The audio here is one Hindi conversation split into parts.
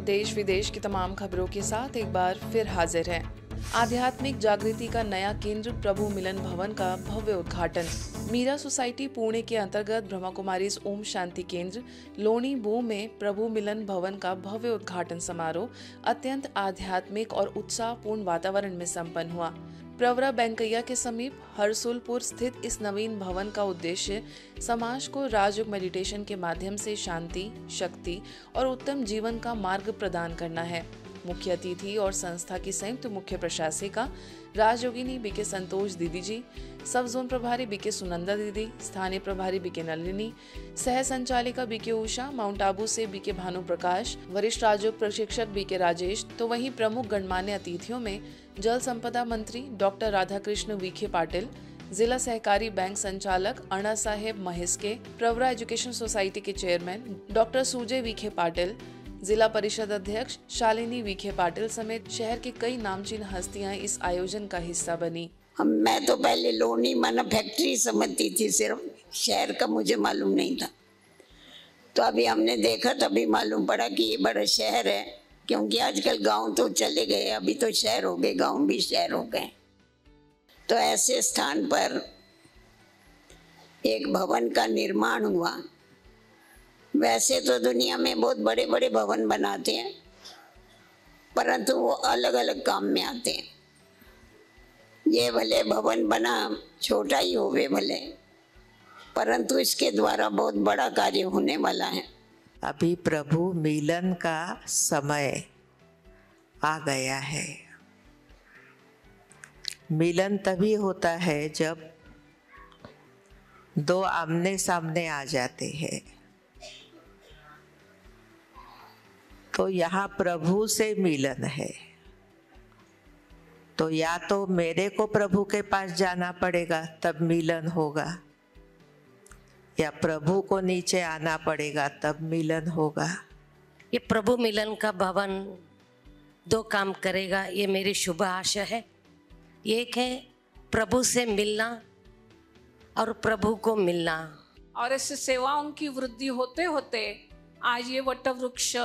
देश विदेश की तमाम खबरों के साथ एक बार फिर हाजिर है। आध्यात्मिक जागृति का नया केंद्र प्रभु मिलन भवन का भव्य उद्घाटन। मीरा सोसाइटी पुणे के अंतर्गत ब्रह्मा कुमारीज ओम शांति केंद्र लोनी बू में प्रभु मिलन भवन का भव्य उद्घाटन समारोह अत्यंत आध्यात्मिक और उत्साहपूर्ण वातावरण में संपन्न हुआ। प्रवरा बैंकैया के समीप हरसुलपुर स्थित इस नवीन भवन का उद्देश्य समाज को राजयोग मेडिटेशन के माध्यम से शांति, शक्ति और उत्तम जीवन का मार्ग प्रदान करना है। मुख्य अतिथि और संस्था की संयुक्त मुख्य प्रशासिका राजयोगिनी बीके संतोष दीदी जी, सब जोन प्रभारी बीके सुनंदा दीदी, स्थानीय प्रभारी बीके नलिनी, सह संचालिका बीके उषा, माउंट आबू से बीके भानु प्रकाश, वरिष्ठ राजयोग प्रशिक्षक बीके राजेश, तो वहीं प्रमुख गणमान्य अतिथियों में जल संपदा मंत्री डॉक्टर राधाकृष्ण विखे पाटिल, जिला सहकारी बैंक संचालक अण्णा साहेब महेस्के, प्रवरा एजुकेशन सोसाइटी के चेयरमैन डॉक्टर सुजय विखे पाटिल, जिला परिषद अध्यक्ष शालिनी विखे पाटिल समेत शहर की कई नामचीन हस्तियां इस आयोजन का हिस्सा बनी। मैं तो पहले लोनी माना फैक्ट्री समझती थी, सिर्फ शहर का मुझे मालूम नहीं था। तो अभी हमने देखा तभी मालूम पड़ा कि ये बड़ा शहर है, क्योंकि आजकल गांव तो चले गए, अभी तो शहर हो गए, गांव भी शहर हो गए। तो ऐसे स्थान पर एक भवन का निर्माण हुआ। वैसे तो दुनिया में बहुत बड़े बड़े भवन बनाते हैं, परंतु वो अलग अलग काम में आते हैं। ये भले भवन बना छोटा ही होवे भले, परंतु इसके द्वारा बहुत बड़ा कार्य होने वाला है। अभी प्रभु मिलन का समय आ गया है। मिलन तभी होता है जब दो आमने सामने आ जाते हैं। तो यहाँ प्रभु से मिलन है, तो या तो मेरे को प्रभु के पास जाना पड़ेगा तब मिलन होगा, या प्रभु को नीचे आना पड़ेगा तब मिलन होगा। ये प्रभु मिलन का भवन दो काम करेगा, ये मेरी शुभ आशा है। एक है प्रभु से मिलना और प्रभु को मिलना, और ऐसे सेवाओं की वृद्धि होते होते आज ये वट वृक्ष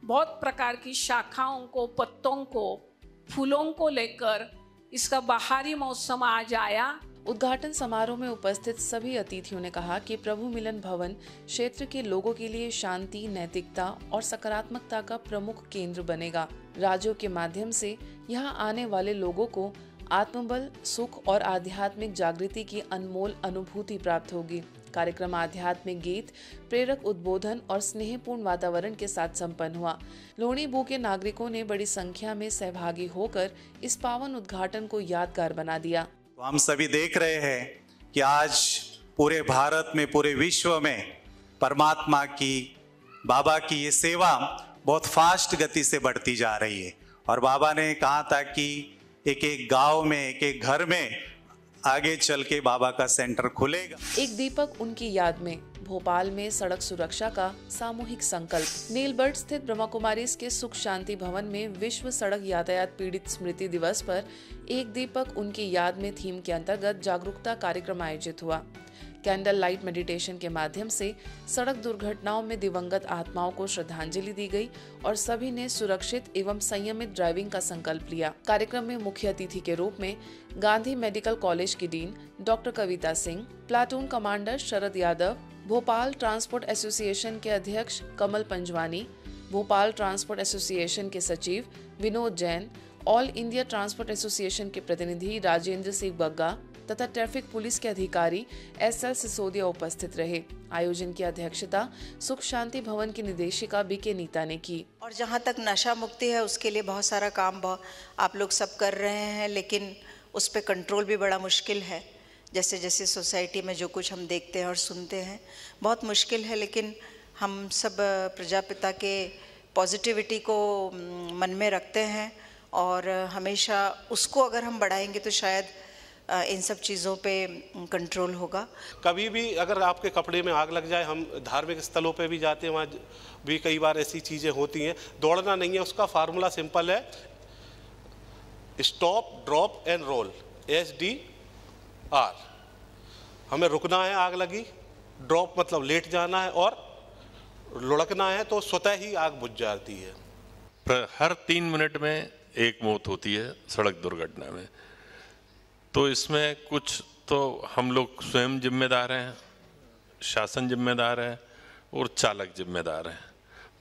बहुत प्रकार की शाखाओं को, पत्तों को, फूलों को लेकर इसका बाहरी मौसम आज आया। उद्घाटन समारोह में उपस्थित सभी अतिथियों ने कहा कि प्रभु मिलन भवन क्षेत्र के लोगों के लिए शांति, नैतिकता और सकारात्मकता का प्रमुख केंद्र बनेगा। राजयोग के माध्यम से यहाँ आने वाले लोगों को आत्मबल, सुख और आध्यात्मिक जागृति की अनमोल अनुभूति प्राप्त होगी। कार्यक्रम आध्यात्मिक गीत, प्रेरक उद्बोधन और स्नेहपूर्ण वातावरण के साथ संपन्न हुआ। लोनी बू के नागरिकों ने बड़ी संख्या में सहभागी होकर इस पावन उद्घाटन को यादगार बना दिया। तो हम सभी देख रहे हैं कि आज पूरे भारत में, पूरे विश्व में परमात्मा की, बाबा की ये सेवा बहुत फास्ट गति से बढ़ती जा रही है। और बाबा ने कहा था कि एक एक गांव में, एक एक घर में आगे चल के बाबा का सेंटर खुलेगा। एक दीपक उनकी याद में भोपाल में सड़क सुरक्षा का सामूहिक संकल्प। नीलबर्ड स्थित ब्रह्मा कुमारीज के सुख शांति भवन में विश्व सड़क यातायात पीड़ित स्मृति दिवस पर एक दीपक उनकी याद में थीम के अंतर्गत जागरूकता कार्यक्रम आयोजित हुआ। कैंडल लाइट मेडिटेशन के माध्यम से सड़क दुर्घटनाओं में दिवंगत आत्माओं को श्रद्धांजलि दी गई और सभी ने सुरक्षित एवं संयमित ड्राइविंग का संकल्प लिया। कार्यक्रम में मुख्य अतिथि के रूप में गांधी मेडिकल कॉलेज की dean doctor Kavita Singh, platoon commander Sharad Yadav, Bhopal transport association के अध्यक्ष कमल पंजवानी, भोपाल ट्रांसपोर्ट एसोसिएशन के सचिव Vinod Jain, all India transport association के प्रतिनिधि राजेंद्र सिंह बग्गा तथा ट्रैफिक पुलिस के अधिकारी एसएल सिसोदिया उपस्थित रहे। आयोजन की अध्यक्षता सुख शांति भवन की निदेशिका बीके नीता ने की। और जहाँ तक नशा मुक्ति है उसके लिए बहुत सारा काम आप लोग सब कर रहे हैं, लेकिन उस पर कंट्रोल भी बड़ा मुश्किल है। जैसे जैसे सोसाइटी में जो कुछ हम देखते हैं और सुनते हैं बहुत मुश्किल है, लेकिन हम सब प्रजापिता के पॉजिटिविटी को मन में रखते हैं और हमेशा उसको अगर हम बढ़ाएंगे तो शायद इन सब चीज़ों पे कंट्रोल होगा। कभी भी अगर आपके कपड़े में आग लग जाए, हम धार्मिक स्थलों पे भी जाते हैं, वहाँ भी कई बार ऐसी चीज़ें होती हैं। दौड़ना नहीं है, उसका फार्मूला सिंपल है, stop, drop and roll, SDR। हमें रुकना है आग लगी, ड्रॉप मतलब लेट जाना है, और लुढ़कना है तो स्वतः ही आग बुझ जाती है। हर 3 मिनट में एक मौत होती है सड़क दुर्घटना में। तो इसमें कुछ तो हम लोग स्वयं जिम्मेदार हैं, शासन जिम्मेदार है और चालक जिम्मेदार हैं।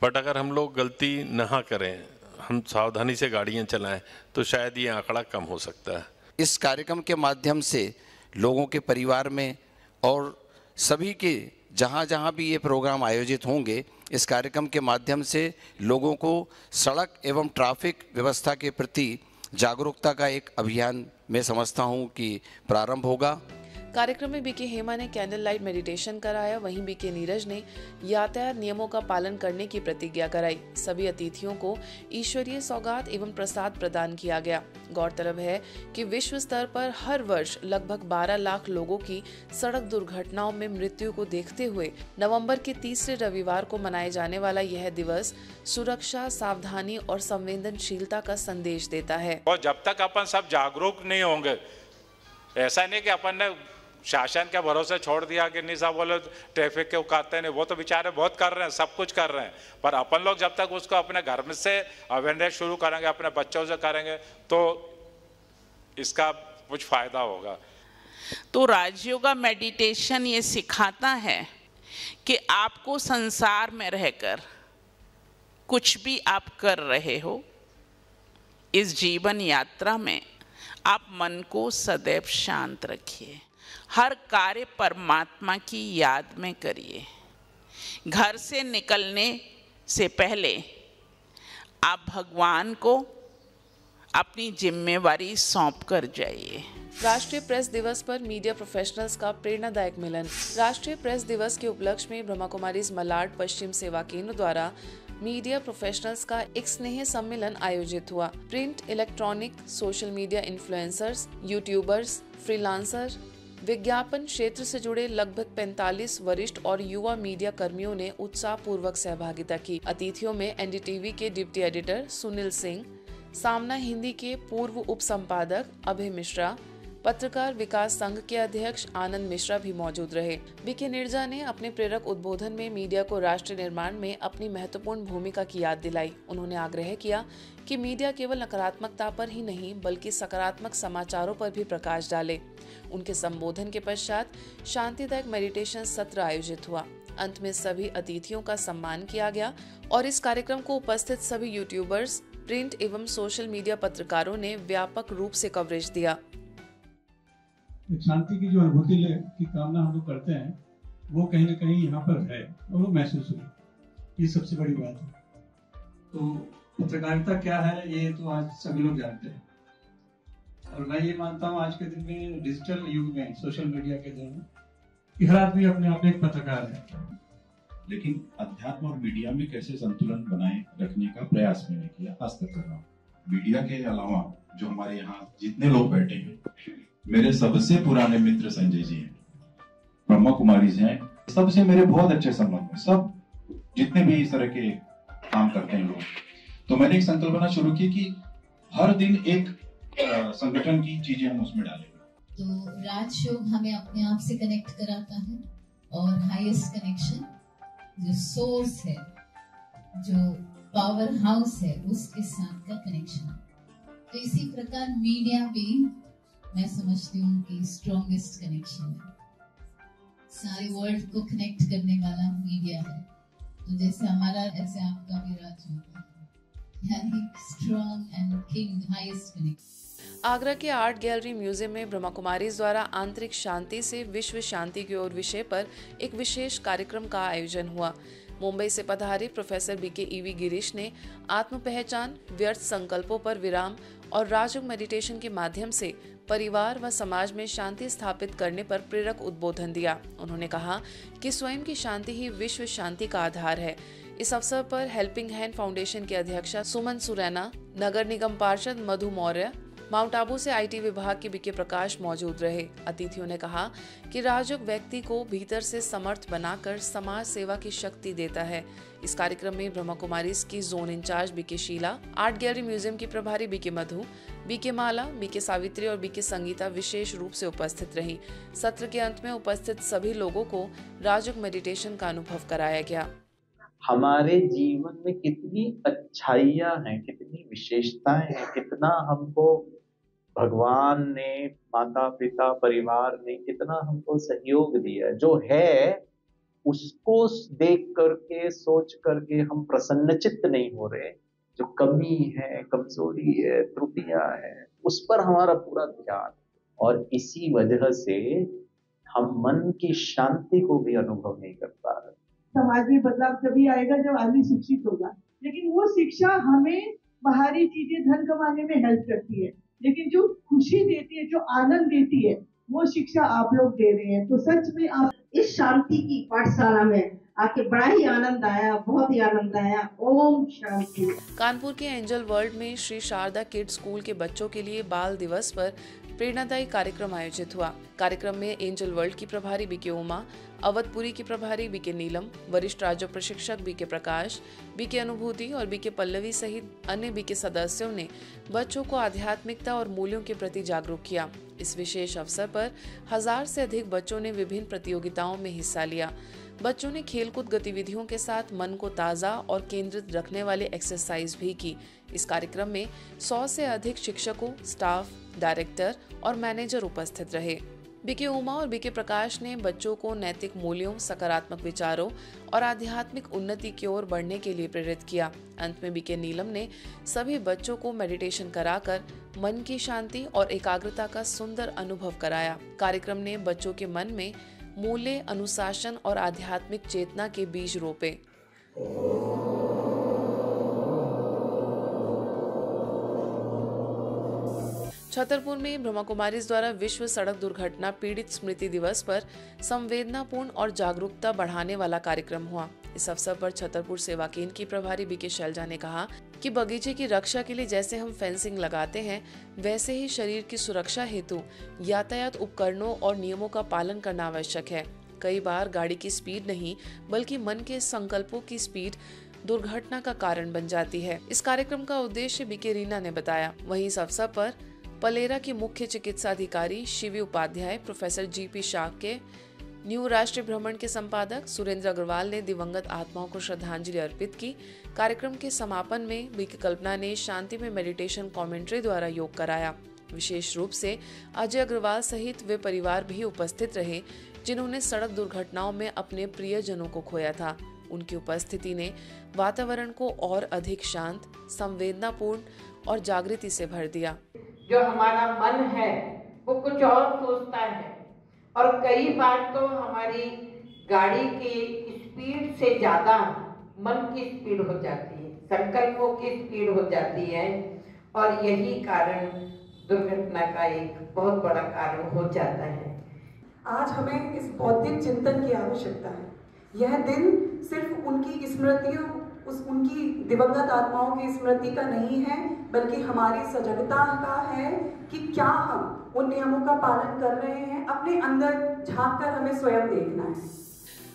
बट अगर हम लोग गलती ना करें, हम सावधानी से गाड़ियां चलाएं, तो शायद ये आंकड़ा कम हो सकता है। इस कार्यक्रम के माध्यम से लोगों के परिवार में और सभी के जहाँ जहाँ भी ये प्रोग्राम आयोजित होंगे, इस कार्यक्रम के माध्यम से लोगों को सड़क एवं ट्रैफिक व्यवस्था के प्रति जागरूकता का एक अभियान मैं समझता हूँ कि प्रारंभ होगा। कार्यक्रम में बीके हेमा ने कैंडल लाइट मेडिटेशन कराया, वहीं बीके नीरज ने यातायात नियमों का पालन करने की प्रतिज्ञा कराई। सभी अतिथियों को ईश्वरीय सौगात एवं प्रसाद प्रदान किया गया। गौरतलब है कि विश्व स्तर पर हर वर्ष लगभग 12 लाख लोगों की सड़क दुर्घटनाओं में मृत्यु को देखते हुए नवंबर के तीसरे रविवार को मनाए जाने वाला यह दिवस सुरक्षा, सावधानी और संवेदनशीलता का संदेश देता है। और जब तक अपन सब जागरूक नहीं होंगे, ऐसा नहीं कि अपन ने शासन के भरोसे छोड़ दिया कि नहीं साहब बोले ट्रैफिक के उकाते नहीं, वो तो बेचारे बहुत कर रहे हैं, सब कुछ कर रहे हैं, पर अपन लोग जब तक उसको अपने घर में से अवेयरनेस शुरू करेंगे, अपने बच्चों से करेंगे, तो इसका कुछ फायदा होगा। तो राजयोगा मेडिटेशन ये सिखाता है कि आपको संसार में रहकर कुछ भी आप कर रहे हो, इस जीवन यात्रा में आप मन को सदैव शांत रखिए, हर कार्य परमात्मा की याद में करिए। घर से निकलने से पहले आप भगवान को अपनी जिम्मेवारी सौंप कर जाइए। राष्ट्रीय प्रेस दिवस पर मीडिया प्रोफेशनल्स का प्रेरणादायक मिलन। राष्ट्रीय प्रेस दिवस के उपलक्ष्य में ब्रह्मा कुमारीज मलाड पश्चिम सेवा केंद्र द्वारा मीडिया प्रोफेशनल्स का एक स्नेह सम्मेलन आयोजित हुआ। Print, electronic, social media influencers, YouTubers, freelancer, विज्ञापन क्षेत्र से जुड़े लगभग 45 वरिष्ठ और युवा मीडिया कर्मियों ने उत्साहपूर्वक सहभागिता की। अतिथियों में एनडीटीवी के डिप्टी एडिटर सुनील सिंह, सामना हिंदी के पूर्व उप संपादक अभय मिश्रा, पत्रकार विकास संघ के अध्यक्ष आनंद मिश्रा भी मौजूद रहे। बीके नीरजा ने अपने प्रेरक उद्बोधन में मीडिया को राष्ट्र निर्माण में अपनी महत्वपूर्ण भूमिका की याद दिलाई। उन्होंने आग्रह किया कि मीडिया केवल नकारात्मकता पर ही नहीं बल्कि सकारात्मक समाचारों पर भी प्रकाश डाले। उनके संबोधन के पश्चात शांतिदायक मेडिटेशन सत्र आयोजित हुआ। अंत में सभी अतिथियों का सम्मान किया गया और इस कार्यक्रम को उपस्थित सभी यूट्यूबर्स, प्रिंट एवं सोशल मीडिया पत्रकारों ने व्यापक रूप से कवरेज दिया। शांति की जो अनुभूति की कामना हम लोग करते हैं, वो कहीं ना कहीं यहाँ पर है और वो महसूस हुई। ये सबसे बड़ी बात है। तो पत्रकारिता क्या है ये तो आज सभी लोग जानते हैं, और मैं ये मानता हूँ आज के दिन में, डिजिटल युग में, सोशल मीडिया के दिन में, कि हर आदमी अपने आप में एक पत्रकार है। लेकिन अध्यात्म और मीडिया में कैसे संतुलन बनाए रखने का प्रयास मैंने किया, आज तक कर रहा हूँ। मीडिया के अलावा जो हमारे यहाँ जितने लोग बैठे हैं, मेरे सबसे पुराने मित्र संजय जी हैं, ब्रह्मा कुमारीज हैं, सबसे मेरे बहुत अच्छे संबंध हैं। सब जितने भी इस तरह के काम करते हैं लोग, तो मैंने एक संकल्पना शुरू की कि हर दिन एक संगठन की चीजें हम उसमें डालेंगे। तो राजयोग हमें अपने आप से कनेक्ट कराता है, और हाईएस्ट कनेक्शन जो सोर्स है, जो पावर हाउस है, उसके साथ का कनेक्शन। तो इसी प्रकार मीडिया भी मैं समझती हूँ कि स्ट्रॉन्गेस्ट कनेक्शन है। सारे वर्ल्ड को कनेक्ट करने वाला मीडिया है। तो जैसे हमारा, ऐसे आपका भी राजयोग है, यानी strong and king, highest connection. Agra के आर्ट गैलरी म्यूजियम में ब्रह्मा कुमारीज द्वारा आंतरिक शांति से विश्व शांति की ओर विषय पर एक विशेष कार्यक्रम का आयोजन हुआ। मुंबई से पधारे प्रोफेसर बीके ईवी गिरीश ने आत्म पहचान, व्यर्थ संकल्पों पर विराम और राजयोग मेडिटेशन के माध्यम से परिवार व समाज में शांति स्थापित करने पर प्रेरक उद्बोधन दिया। उन्होंने कहा कि स्वयं की शांति ही विश्व शांति का आधार है। इस अवसर पर हेल्पिंग हैंड फाउंडेशन के अध्यक्षा सुमन सुरैना, नगर निगम पार्षद मधु मौर्य, माउंट आबू से आईटी विभाग के बीके प्रकाश मौजूद रहे। अतिथियों ने कहा कि राजयोग व्यक्ति को भीतर से समर्थ बनाकर समाज सेवा की शक्ति देता है। इस कार्यक्रम में ब्रह्मा कुमारीज की zone incharge BK Sheela, art gallery museum की प्रभारी BK Madhu, BK Mala, BK Savitri और बीके संगीता विशेष रूप से उपस्थित रही। सत्र के अंत में उपस्थित सभी लोगों को राजयोग मेडिटेशन का अनुभव कराया गया। हमारे जीवन में कितनी अच्छाइयाँ हैं, कितनी विशेषताएं हैं, कितना हमको भगवान ने, माता पिता परिवार ने कितना हमको सहयोग दिया, जो है उसको देख करके सोच करके हम प्रसन्नचित्त नहीं हो रहे। जो कमी है, कमजोरी है, त्रुटियां हैं, उस पर हमारा पूरा ध्यान, और इसी वजह से हम मन की शांति को भी अनुभव नहीं कर पा रहे। समाज में बदलाव तभी आएगा जब आदमी शिक्षित होगा, लेकिन वो शिक्षा हमें बाहरी चीजें धन कमाने में हेल्प करती है, लेकिन जो खुशी देती है, जो आनंद देती है, वो शिक्षा आप लोग दे रहे हैं। तो सच में आप इस शांति की पाठशाला में आके बड़ा ही आनंद आया, बहुत ही आनंद आया। ओम शांति। कानपुर के एंजल वर्ल्ड में श्री शारदा किड्स स्कूल के बच्चों के लिए बाल दिवस पर प्रेरणादायी कार्यक्रम आयोजित हुआ। कार्यक्रम में एंजल वर्ल्ड की प्रभारी बीके उमा, अवधपुरी की प्रभारी बीके नीलम, वरिष्ठ राज्य प्रशिक्षक बीके प्रकाश, बीके अनुभूति और बीके पल्लवी सहित अन्य बीके सदस्यों ने बच्चों को आध्यात्मिकता और मूल्यों के प्रति जागरूक किया। इस विशेष अवसर पर 1000 से अधिक बच्चों ने विभिन्न प्रतियोगिताओं में हिस्सा लिया। बच्चों ने खेलकूद गतिविधियों के साथ मन को ताज़ा और केंद्रित रखने वाले एक्सरसाइज भी की। इस कार्यक्रम में 100 से अधिक शिक्षकों, स्टाफ, डायरेक्टर और मैनेजर उपस्थित रहे। बीके उमा और बीके प्रकाश ने बच्चों को नैतिक मूल्यों, सकारात्मक विचारों और आध्यात्मिक उन्नति की ओर बढ़ने के लिए प्रेरित किया। अंत में बीके नीलम ने सभी बच्चों को मेडिटेशन कराकर मन की शांति और एकाग्रता का सुंदर अनुभव कराया। कार्यक्रम ने बच्चों के मन में मूल्य, अनुशासन और आध्यात्मिक चेतना के बीज रोपे। छतरपुर में ब्रह्मा कुमारीज द्वारा विश्व सड़क दुर्घटना पीड़ित स्मृति दिवस पर संवेदनापूर्ण और जागरूकता बढ़ाने वाला कार्यक्रम हुआ। इस अवसर पर छतरपुर सेवा केंद्र की प्रभारी बीके शैलजा ने कहा कि बगीचे की रक्षा के लिए जैसे हम फेंसिंग लगाते हैं, वैसे ही शरीर की सुरक्षा हेतु यातायात उपकरणों और नियमों का पालन करना आवश्यक है। कई बार गाड़ी की स्पीड नहीं बल्कि मन के संकल्पों की स्पीड दुर्घटना का कारण बन जाती है। इस कार्यक्रम का उद्देश्य बीके रीना ने बताया। वहीं इस अवसर पर पलेरा की मुख्य चिकित्सा अधिकारी शिवी उपाध्याय, प्रोफेसर जीपी शाह के न्यू राष्ट्रीय भ्रमण के संपादक सुरेंद्र अग्रवाल ने दिवंगत आत्माओं को श्रद्धांजलि अर्पित की। कार्यक्रम के समापन में बीके कल्पना ने शांति में मेडिटेशन कमेंट्री द्वारा योग कराया। विशेष रूप से अजय अग्रवाल सहित वे परिवार भी उपस्थित रहे जिन्होंने सड़क दुर्घटनाओं में अपने प्रियजनों को खोया था। उनकी उपस्थिति ने वातावरण को और अधिक शांत, संवेदनापूर्ण और जागृति से भर दिया। जो हमारा मन है वो कुछ और सोचता है, और कई बार तो हमारी गाड़ी की स्पीड से ज्यादा मन की स्पीड हो जाती है, संकल्पों की स्पीड हो जाती है, और यही कारण दुर्घटना का एक बहुत बड़ा कारण हो जाता है। आज हमें इस बौद्धिक चिंतन की आवश्यकता है। यह दिन सिर्फ उनकी स्मृतियों, उनकी दिवंगत आत्माओं की स्मृति का नहीं है, बल्कि हमारी सजगता का है कि क्या हम उन नियमों का पालन कर रहे हैं। अपने अंदर झांक कर हमें स्वयं देखना है।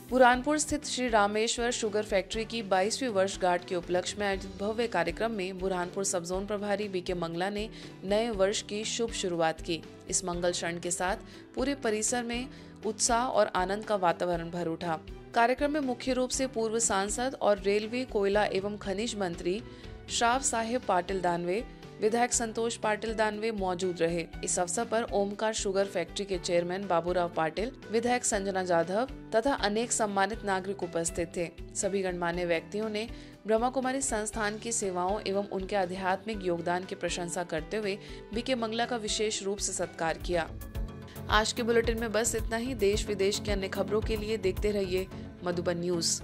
बुरहानपुर स्थित श्री रामेश्वर शुगर फैक्ट्री की 22वीं वर्षगांठ के उपलक्ष्य में आयोजित भव्य कार्यक्रम में बुरहानपुर सब जोन प्रभारी बीके मंगला ने नए वर्ष की शुभ शुरुआत की। इस मंगल क्षण के साथ पूरे परिसर में उत्साह और आनंद का वातावरण भर उठा। कार्यक्रम में मुख्य रूप से पूर्व सांसद और रेलवे, कोयला एवं खनिज मंत्री श्राव साहेब पाटिल दानवे, विधायक संतोष पाटिल दानवे मौजूद रहे। इस अवसर पर ओमकार शुगर फैक्ट्री के चेयरमैन बाबूराव पाटिल, विधायक संजना जाधव तथा अनेक सम्मानित नागरिक उपस्थित थे। सभी गणमान्य व्यक्तियों ने ब्रह्मा कुमारी संस्थान की सेवाओं एवं उनके आध्यात्मिक योगदान की प्रशंसा करते हुए बीके मंगला का विशेष रूप से सत्कार किया। आज के बुलेटिन में बस इतना ही। देश विदेश की अन्य खबरों के लिए देखते रहिए मधुबन न्यूज।